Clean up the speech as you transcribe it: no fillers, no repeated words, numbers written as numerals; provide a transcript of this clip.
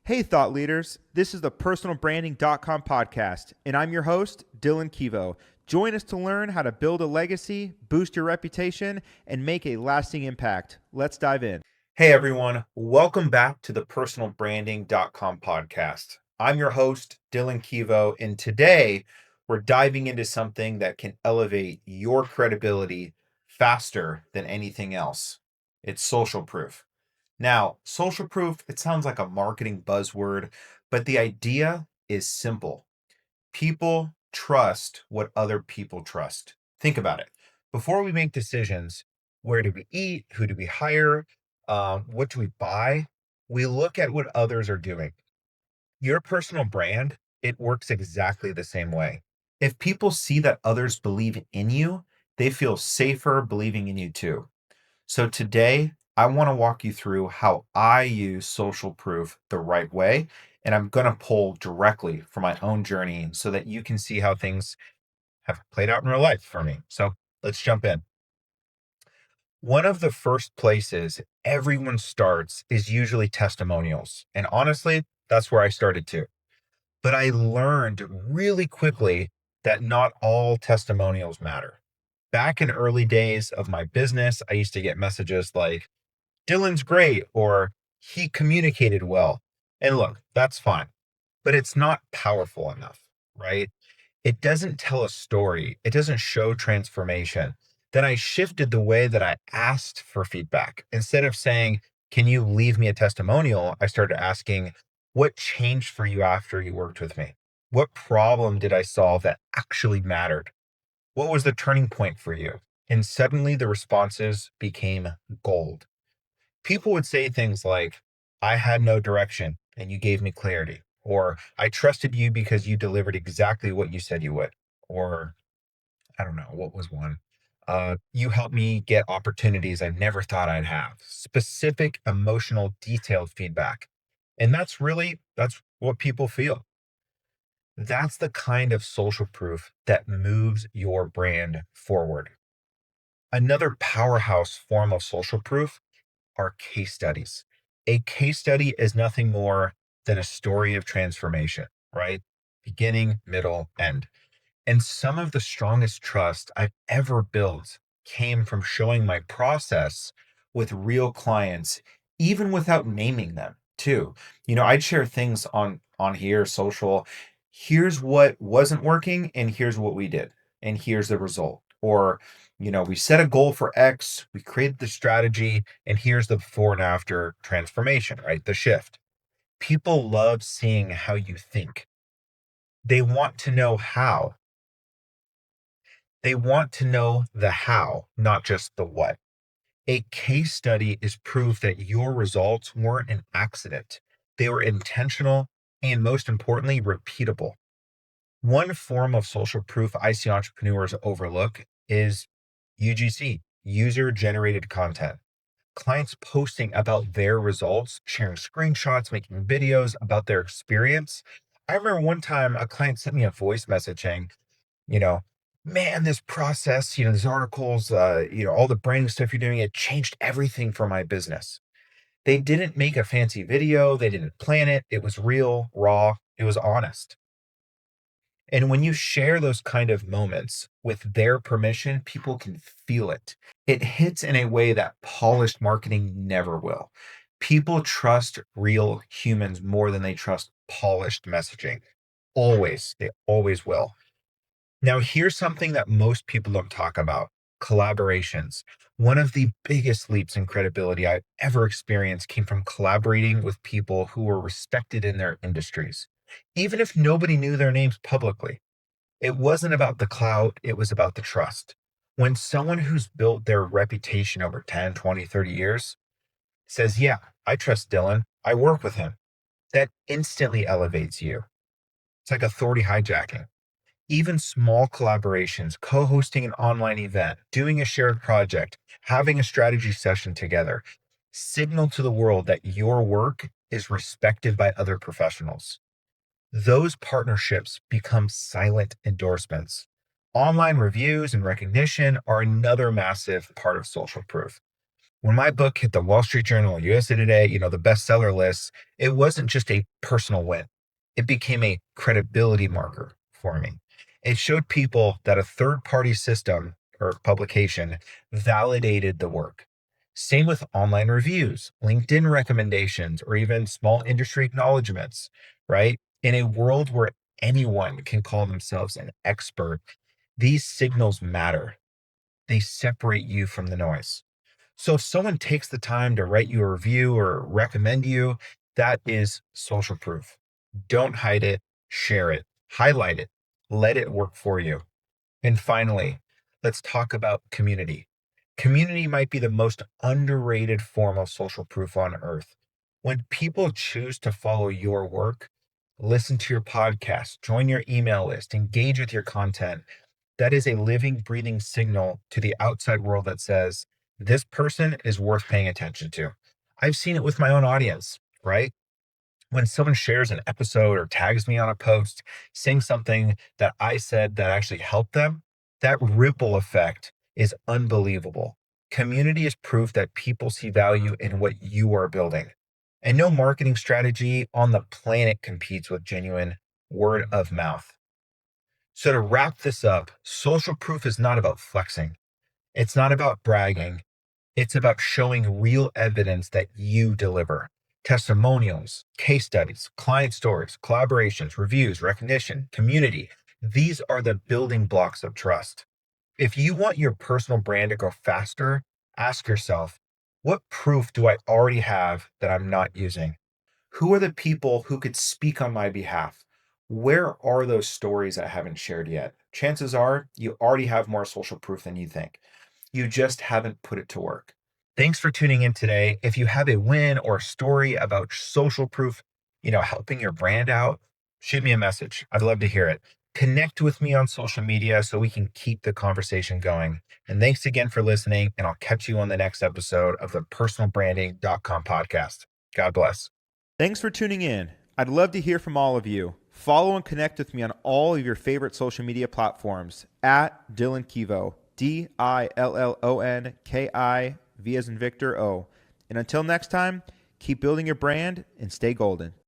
Hey, thought leaders. This is the personalbranding.com podcast, and I'm your host, Dillon Kivo. Join us to learn how to build a legacy, boost your reputation, and make a lasting impact. Let's dive in. Hey, everyone. Welcome back to the personalbranding.com podcast. I'm your host, Dillon Kivo, and today we're diving into something that can elevate your credibility faster than anything else. It's social proof. Now, social proof, it sounds like a marketing buzzword, but the idea is simple. People trust what other people trust. Think about it. Before we make decisions, where do we eat? Who do we hire? What do we buy? We look at what others are doing. Your personal brand, it works exactly the same way. If people see that others believe in you, they feel safer believing in you too. So today, I want to walk you through how I use social proof the right way. And I'm going to pull directly from my own journey so that you can see how things have played out in real life for me. So let's jump in. One of the first places everyone starts is usually testimonials. And honestly, that's where I started too. But I learned really quickly that not all testimonials matter. Back in early days of my business, I used to get messages like, Dylan's great, or he communicated well. And look, that's fine, but it's not powerful enough, right? It doesn't tell a story, it doesn't show transformation. Then I shifted the way that I asked for feedback. Instead of saying, can you leave me a testimonial? I started asking, what changed for you after you worked with me? What problem did I solve that actually mattered? What was the turning point for you? And suddenly the responses became gold. People would say things like, I had no direction and you gave me clarity, or I trusted you because you delivered exactly what you said you would, or I don't know, what was one? You helped me get opportunities I never thought I'd have. Specific, emotional, detailed feedback. And that's what people feel. That's the kind of social proof that moves your brand forward. Another powerhouse form of social proof are case studies. A case study is nothing more than a story of transformation, right? Beginning, middle, end. And some of the strongest trust I've ever built came from showing my process with real clients, even without naming them, too. I'd share things on here, social. Here's what wasn't working, and here's what we did, and here's the result. Or, we set a goal for X, we created the strategy, and here's the before and after transformation, right? The shift. People love seeing how you think. They want to know how. They want to know the how, not just the what. A case study is proof that your results weren't an accident. They were intentional and, most importantly, repeatable. One form of social proof I see entrepreneurs overlook is UGC, user generated content. Clients posting about their results, sharing screenshots, making videos about their experience. I remember one time a client sent me a voice message saying, you know, man, this process, these articles, all the branding stuff you're doing, it changed everything for my business. They didn't make a fancy video. They didn't plan it. It was real, raw. It was honest. And when you share those kind of moments with their permission, people can feel it. It hits in a way that polished marketing never will. People trust real humans more than they trust polished messaging. Always. They always will. Now, here's something that most people don't talk about: collaborations. One of the biggest leaps in credibility I've ever experienced came from collaborating with people who were respected in their industries, even if nobody knew their names publicly. It wasn't about the clout, it was about the trust. When someone who's built their reputation over 10, 20, 30 years says, yeah, I trust Dylan, I work with him, that instantly elevates you. It's like authority hijacking. Even small collaborations, co hosting an online event, doing a shared project, having a strategy session together, signal to the world that your work is respected by other professionals. Those partnerships become silent endorsements. Online reviews and recognition are another massive part of social proof. When my book hit the Wall Street Journal, USA Today, the bestseller lists, it wasn't just a personal win. It became a credibility marker for me. It showed people that a third party system or publication validated the work. Same with online reviews, LinkedIn recommendations, or even small industry acknowledgments, right? In a world where anyone can call themselves an expert, these signals matter. They separate you from the noise. So if someone takes the time to write you a review or recommend you, that is social proof. Don't hide it, share it, highlight it, let it work for you. And finally, let's talk about community. Community might be the most underrated form of social proof on earth. When people choose to follow your work, listen to your podcast, join your email list, engage with your content, that is a living, breathing signal to the outside world that says, this person is worth paying attention to. I've seen it with my own audience, right? When someone shares an episode or tags me on a post saying something that I said that actually helped them, that ripple effect is unbelievable. Community is proof that people see value in what you are building. And no marketing strategy on the planet competes with genuine word of mouth. So, to wrap this up, social proof is not about flexing. It's not about bragging. It's about showing real evidence that you deliver. Testimonials, case studies, client stories, collaborations, reviews, recognition, community. These are the building blocks of trust. If you want your personal brand to grow faster, ask yourself, what proof do I already have that I'm not using? Who are the people who could speak on my behalf? Where are those stories I haven't shared yet? Chances are you already have more social proof than you think. You just haven't put it to work. Thanks for tuning in today. If you have a win or a story about social proof, helping your brand out, shoot me a message. I'd love to hear it. Connect with me on social media so we can keep the conversation going. And thanks again for listening. And I'll catch you on the next episode of the personalbranding.com podcast. God bless. Thanks for tuning in. I'd love to hear from all of you. Follow and connect with me on all of your favorite social media platforms at Dillon Kivo, DILLONKI, V as in Victor O. And until next time, keep building your brand and stay golden.